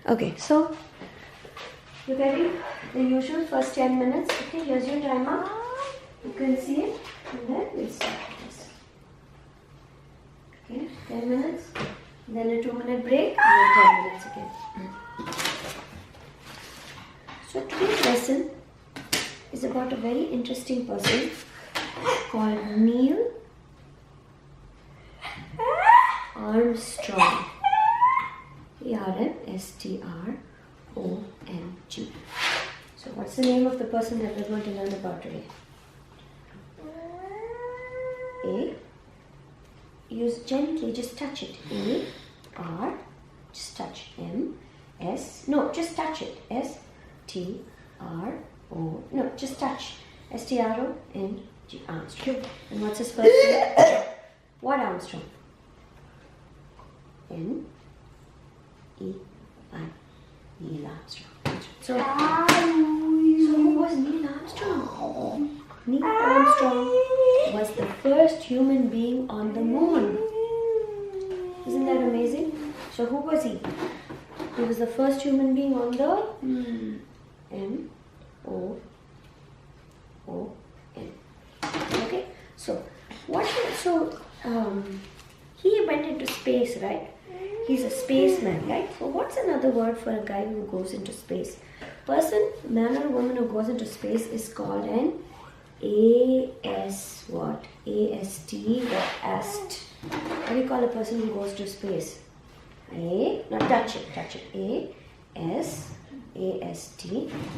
Okay, so you're getting the usual first 10 minutes. Okay, here's your timer. You can see it, and then we'll start this. Okay, 10 minutes, then a 2-minute break, and then 10 minutes again. So today's lesson is about a very interesting person called Neil Armstrong. Armstrong. So what's the name of the person that we're going to learn about today? A. Use gently, just touch it. A, R, just touch. M, S, no, just touch it. S, T, R, O, no, just touch. S-T-R-O-N-G, Armstrong. And what's his first name? What Armstrong? N-E-I, Neil Armstrong. So who was Neil Armstrong? Neil Armstrong was the first human being on the moon. Isn't that amazing? So who was he? He was the first human being on the M-O-O-N. Okay? So he went into space, right? He's a spaceman, right? So what's another word for a guy who goes into space? Person, man or woman who goes into space is called an AS what? AST, what? AST. What do you call a person who goes to space? Now touch it. AST.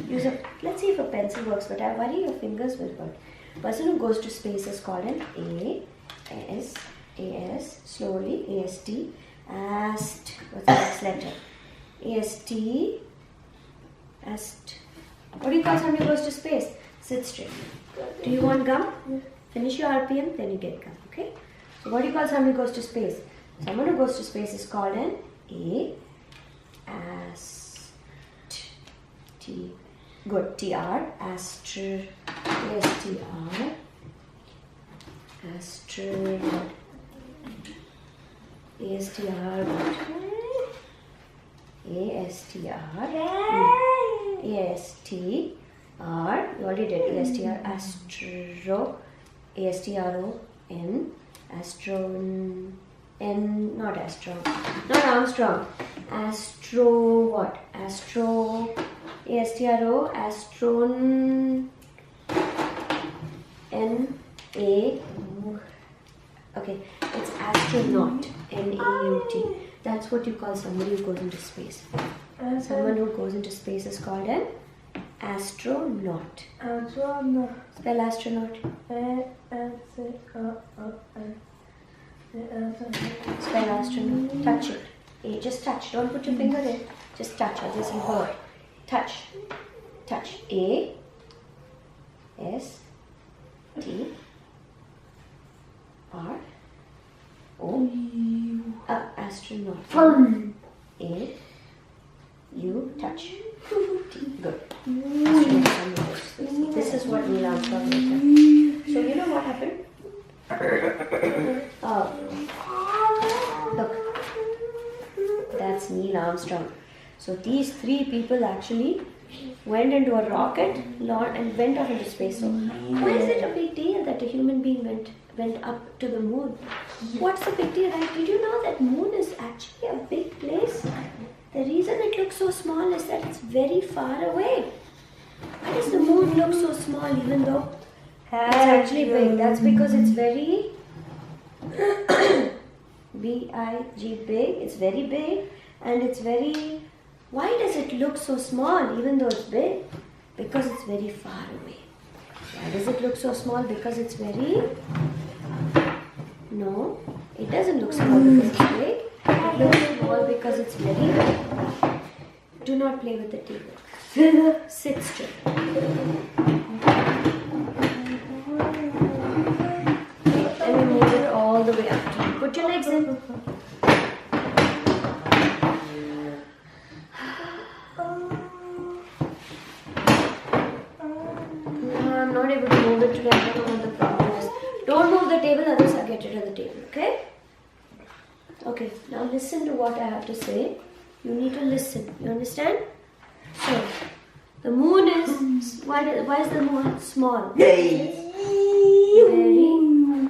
Use a, let's see if a pencil works, but I worry your fingers will hurt. Person who goes to space is called an AS, slowly, AST. Ast. What's the next letter? AST. What do you call somebody who goes to space? Sit straight. Do you want gum? Finish your RPM, then you get gum. Okay? So what do you call somebody who goes to space? Someone who goes to space is called an AST. Good. TR. Astro. ASTR. Astro. ASTR. ASTR. You already did. ASTR. Astro. ASTRON. Astron. N. Not Astron. Not Armstrong. Astro. What? Astro. ASTRO. Astron. N. A. Okay. It's astronaut. N-A-U-T. That's what you call somebody who goes into space. Someone who goes into space is called an astronaut. Spell astronaut. Spell astronaut. Touch it. Just touch. Don't put your finger in. Just touch. As you heard. Touch. Touch. A. S. T. R. O. Astronaut. A. U. Touch. T. Good. This is what Neil Armstrong did. So you know what happened? Look. That's Neil Armstrong. So these three people actually went into a rocket and went off into space. So why is it a big deal that a human being went up to the moon? What's the big deal, right? Did you know that moon is actually a big place? The reason it looks so small is that it's very far away. Why does the moon look so small even though it's actually big? That's because it's very B-I-G, big. It's very big and it's very... Why does it look so small even though it's big? Because it's very far away. Why does it look so small? Because it's very... No, it doesn't look small because it's big. It looks small because it's very big. Do not play with the table. Sit straight. Let me move it all the way up to you. Put your legs in. I'm not able to move it today. I don't know what the problem is. Don't move the table, others get rid of the table, okay? Okay, now listen to what I have to say. You need to listen. You understand? So, the moon is, why is the moon small? It's very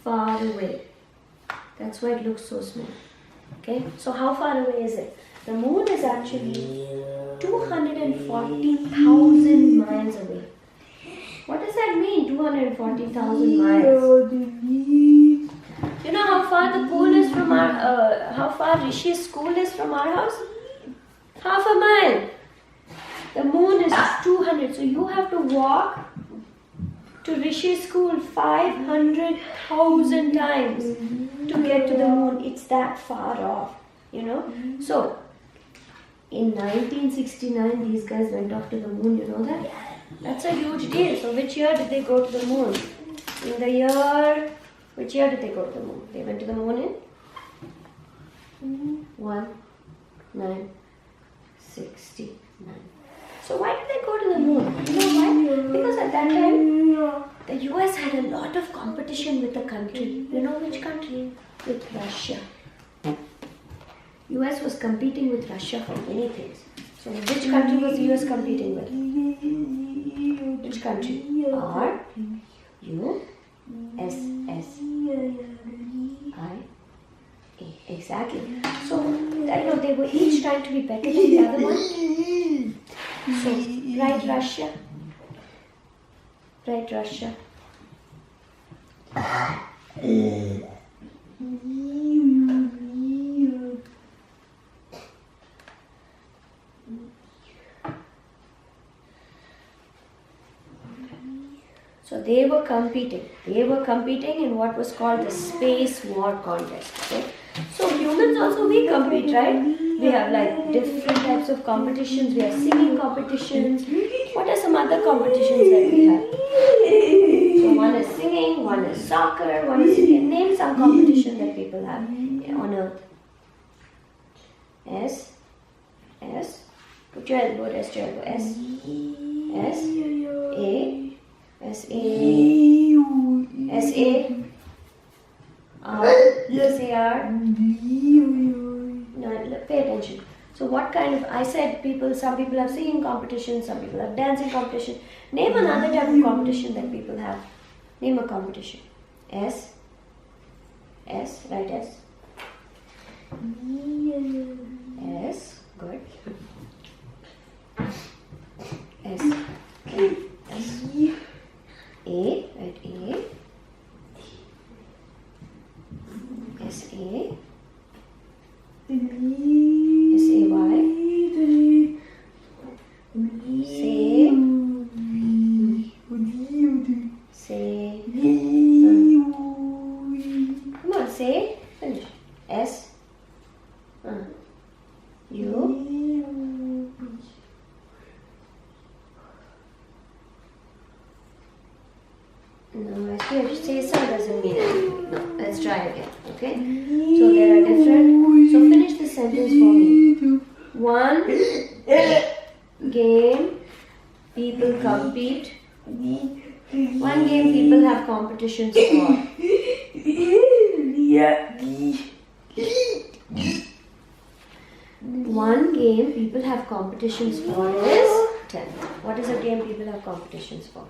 far away. That's why it looks so small. Okay, so how far away is it? The moon is actually 240,000 miles away. What does that mean, 240,000 miles? You know how far the pool is from our, how far Rishi's school is from our house? Half a mile. The moon is 200, so you have to walk to Rishi's school 500,000 times to get to the moon. It's that far off, you know. So, in 1969, these guys went off to the moon, you know that? That's a huge deal. So, which year did they go to the moon? In the year, which year did they go to the moon? They went to the moon in 1969. So why did they go to the moon? You know why? Because at that time, the US had a lot of competition with the country. You know which country? With Russia. US was competing with Russia for many things. So which country was the US competing with? Which country? R U S S I A. Exactly. So they were each trying to be better than the other one. So write Russia. Write Russia. So they were competing. They were competing in what was called the space war contest. Okay? So humans also, we compete, right? We have like different types of competitions. We have singing competitions. What are some other competitions that we have? So one is singing, one is soccer, one is singing. Name some competition that people have on earth. S. Put your elbow, rest your elbow. S. A. R. No, pay attention. So what kind of, I said some people have singing competition, some people have dancing competition. Name another type of competition that people have. Name a competition. S, write S. S, good. S, okay. S. A, write A. S-A. S-A-Y. Say. Come on, say. Finish. S. U. No, actually, say some doesn't mean anything. No, let's try again. Okay? So there are different. So finish the sentence for me. One game people compete. One game people have competitions for. One game people have competitions for is 10. What is a game people have competitions for?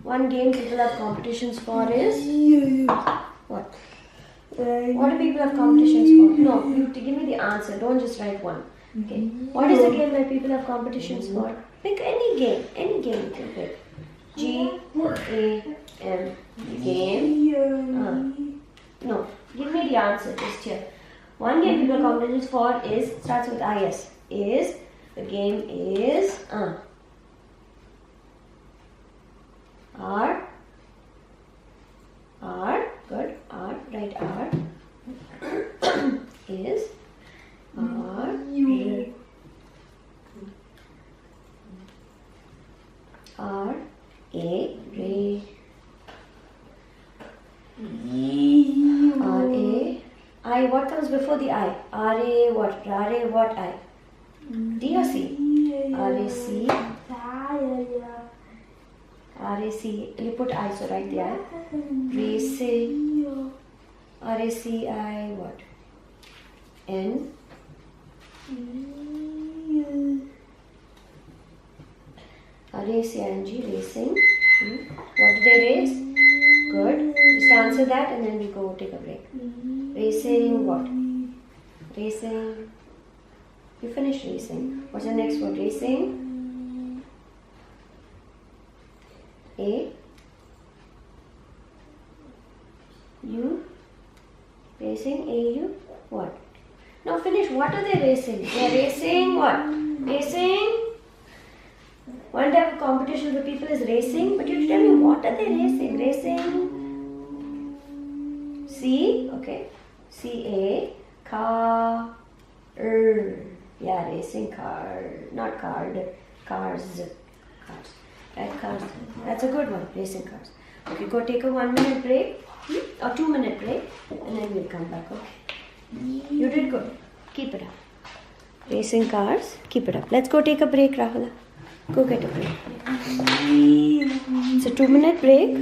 One game people have competitions for is what? What do people have competitions for? No, you have to give me the answer. Don't just write one. Okay. What is a game that people have competitions for? Pick any game. Any game you can pick. G-A-M. Game. No. Give me the answer just here. One game people have competitions for is, starts with I-S. Is, the game is, R, good, R, write R, is, R, R, A, Ray, R, A, I, what comes before the I? R, A, what? R, A, what, I? D or C? R, A, C. R-A-C, you put I, so write the I. R-A-C, R-A-C-I, what? N. R-A-C-I-N-G, racing. What do they race? Good. Just answer that and then we go take a break. Racing what? Racing. You finished racing. What's the next word? Racing. A. U. Racing. A. U. What? Now finish. What are they racing? They are racing what? Racing. One type of competition for people is racing, but you tell me what are they racing? Racing. C. Okay. C-A. Car. Yeah, racing car. Not card. Cars. Cars. Right, cars. That's a good one. Racing cars. Okay, go take a 1 minute break or 2 minute break and then we'll come back. Okay. You did good. Keep it up. Racing cars. Keep it up. Let's go take a break, Rahula. Go get a break. It's a 2 minute break.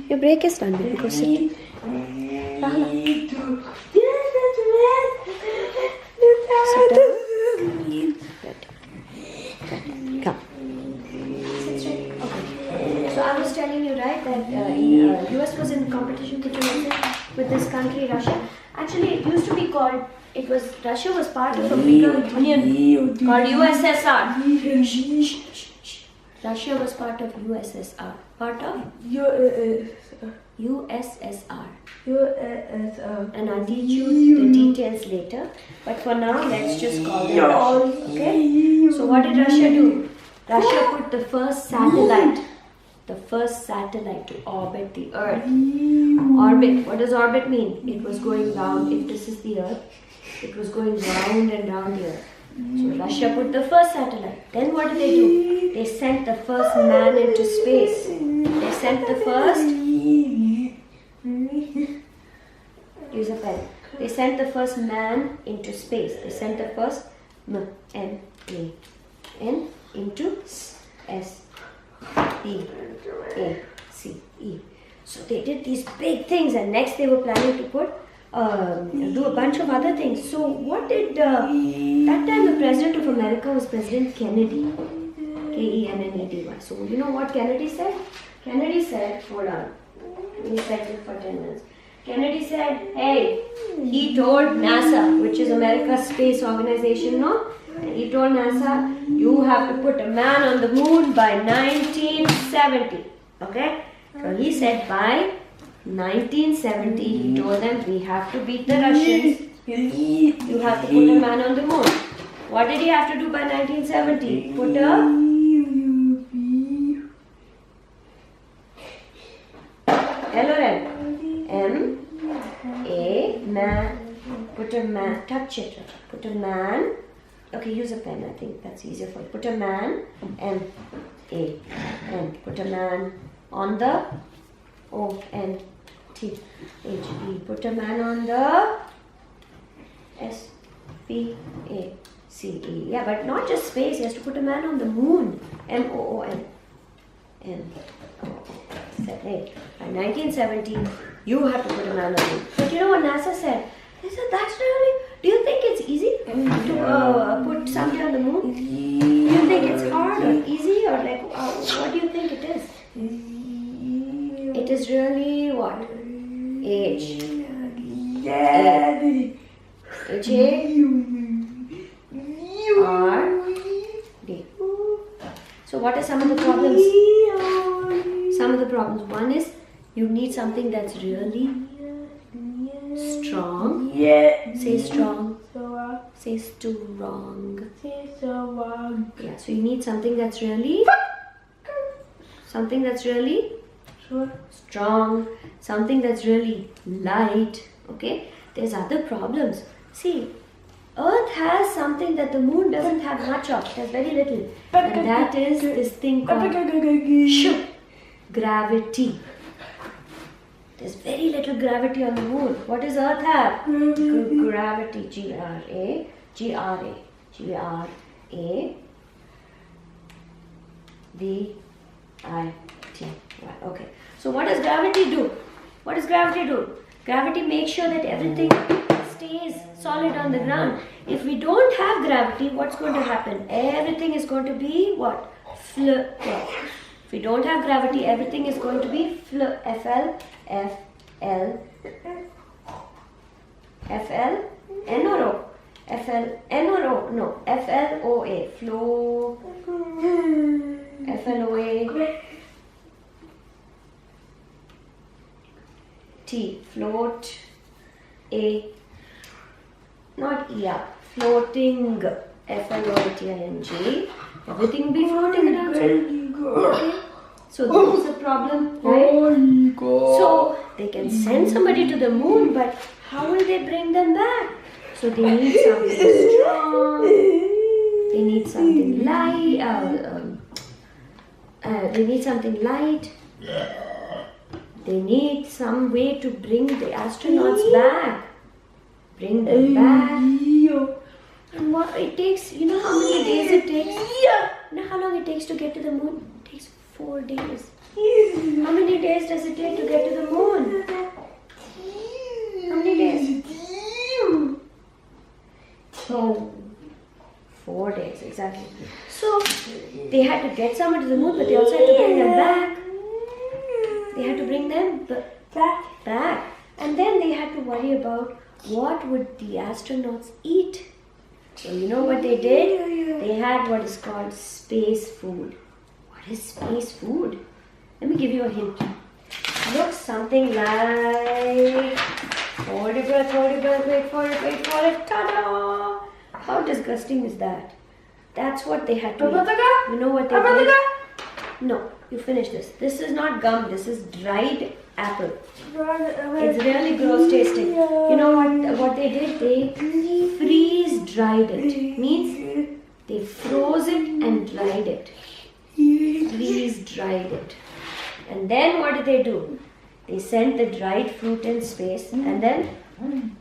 Your break is done, baby. Go sit. Rahula. Sit down. Good. Come. Sit straight. Okay. So I was telling you, right, that US was in competition with this country, Russia. Actually, it used to be called. Russia was part of a bigger union called USSR. Russia was part of USSR. Part of USSR. And I'll teach you the details later. But for now, let's just call them Russia. Okay? So what did Russia do? Russia put the first satellite to orbit the Earth. Orbit. What does orbit mean? It was going round. If this is the Earth, it was going round and round the Earth. So Russia put the first satellite. Then what did they do? They sent the first man into space. They sent the first. Use a pen. They sent the first man into space. They sent the first M-A-N into S-P-A-C-E. So they did these big things, and next they were planning to do a bunch of other things. So what did that time the president of America was President Kennedy, Kennedy. So you know what Kennedy said? Kennedy said, hold on, let me set it for 10 minutes. Kennedy said, hey, he told NASA, which is America's space organization, no? And he told NASA, you have to put a man on the moon by 1970, okay? So he said by 1970, he told them, we have to beat the Russians. You have to put a man on the moon. What did he have to do by 1970? Put a L or M? M-A, man. Put a man, touch it. Put a man. Okay, use a pen, I think that's easier for you. Put a man, M-A, M. Put a man on the O-N-T-H-E. Put a man on the S-P-A-C-E. Yeah, but not just space, he has to put a man on the moon. M-O-O-N. M-O-O-N. Hey, by 1970, you have to put a man on the moon. But you know what NASA said? They said, that's really, do you think it's easy to put somebody on the moon? Do you think it's hard or easy or like, what do you think it is? It is really what? H. H-A-R-D. So what are some of the problems? Some of the problems. One is you need something that's really strong. Say strong. Say strong. Yeah, so you need something that's really strong, something that's really light. Okay, there's other problems. See, Earth has something that the moon doesn't have much of. It has very little, and that is this thing called gravity. There's very little gravity on the moon. What does Earth have? Gravity. G-R-A-V-I-T. Right, okay. So what does gravity do? What does gravity do? Gravity makes sure that everything stays solid on the ground. If we don't have gravity, what's going to happen? Everything is going to be what? If we don't have gravity, everything is going to be F-L-O-A. Flow. F-L-O-A. T. Float. A. Not E-R. Floating. F-L-O-A-T-I-N-G. Everything will be floating around. Okay. So this is a problem, right? So they can send somebody to the moon, but how will they bring them back? So they need something strong. They need something light. They need something light. They need some way to bring the astronauts back. Bring them back. And what it takes, you know how many days it takes? You know how long it takes to get to the moon? It takes 4 days. How many days does it take to get to the moon? How many days? Oh, 4 days, exactly. So, they had to get someone to the moon, but they also had to bring them back. They had to bring them back. And then they had to worry about what would the astronauts eat. So you know what they did? They had what is called space food. What is space food? Let me give you a hint. Looks something like... Hold your breath, wait for it, ta-da! How disgusting is that? That's what they had to eat. You know what they did? No, you finish this. This is not gum, this is dried apple. It's really gross tasting. You know what they did? They freeze-dried it. Means they froze it and dried it. Freeze-dried it. And then what did they do? They sent the dried fruit in space, and then,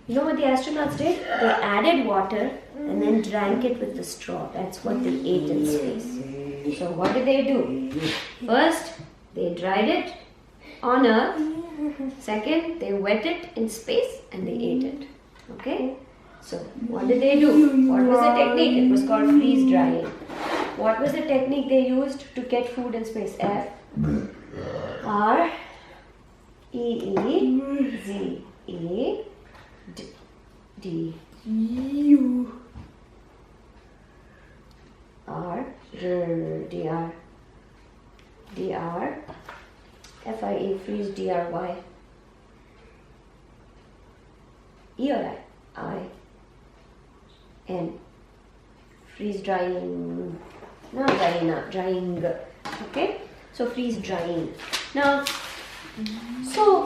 you know what the astronauts did? They added water and then drank it with the straw. That's what they ate in space. So what did they do? First, they dried it on Earth. Second, they wet it in space and they ate it. Okay? So what did they do? What was the technique? It was called freeze drying. What was the technique they used to get food in space? F R E E Z E D U R D R F F-R-E-E, freeze, D-R-Y. E or I? I-N. Freeze drying. Not drying, not drying. Okay? So freeze drying. Now, so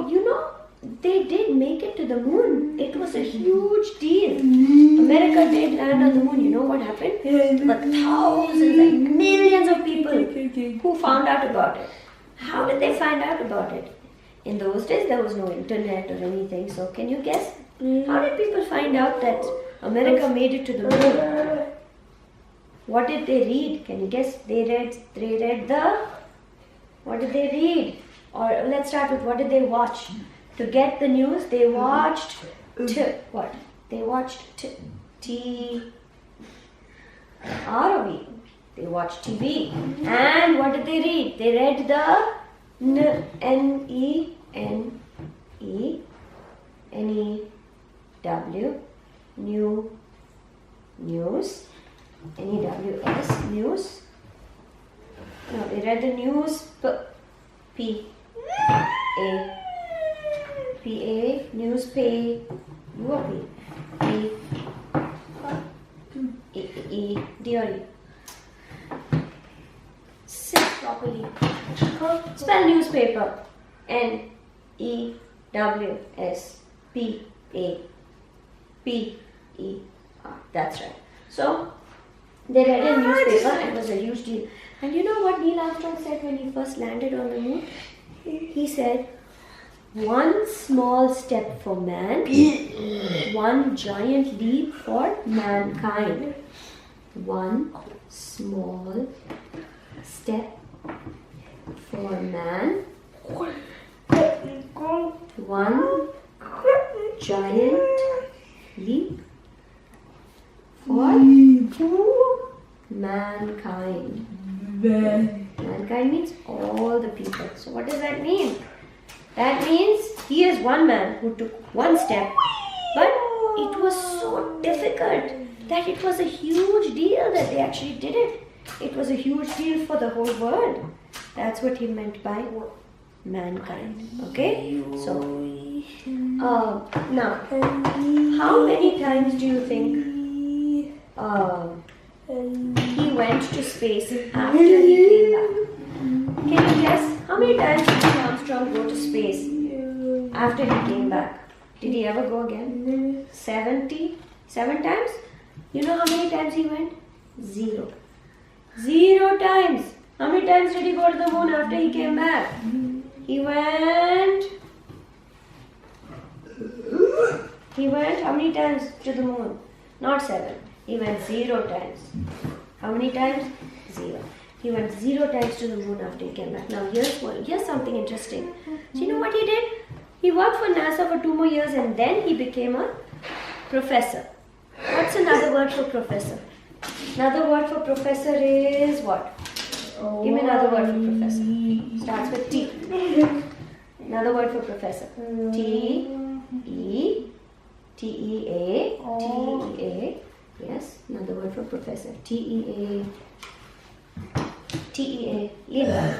you know, they did make it to the moon. It was a huge deal. America did land on the moon. You know what happened? There were thousands, like millions of people who found out about it. How did they find out about it? In those days, there was no internet or anything. So can you guess? How did people find out that America made it to the moon? What did they read? Can you guess? They read the... What did they read? Or let's start with what did they watch? To get the news, they watched what? They watched T-R-O-V. They watched TV. And what did they read? They read the N-E-W, news, N-E-W-S, news. No, they read the news, P-A, news, pay, U or P, E, D or E. Sit properly. Spell newspaper. N-E-W-S-P-A-P-E-R. That's right. So, they read a newspaper and it was a huge deal. And you know what Neil Armstrong said when he first landed on the moon? He said, one small step for man, one giant leap for mankind. One small step for man, one giant leap for mankind. Mankind means all the people. So what does that mean? That means he is one man who took one step, but it was so difficult that it was a huge deal that they actually did it. It was a huge deal for the whole world. That's what he meant by mankind. Okay? So, now, how many times do you think he went to space after he came back? Can you guess? How many times did Neil Armstrong go to space after he came back? Did he ever go again? 77 times? You know how many times he went? 0. 0 times. How many times did he go to the moon after he came back? He went how many times to the moon? Not 7. He went 0 times. How many times? 0. He went 0 times to the moon after he came back. Now here's something interesting. So you know what he did? He worked for NASA for 2 more years and then he became a professor. What's another word for professor? Another word for professor is what? Give me another word for professor. Starts with T. Another word for professor. T-E-A. Yes, another word for professor. T-E-A. Lead back.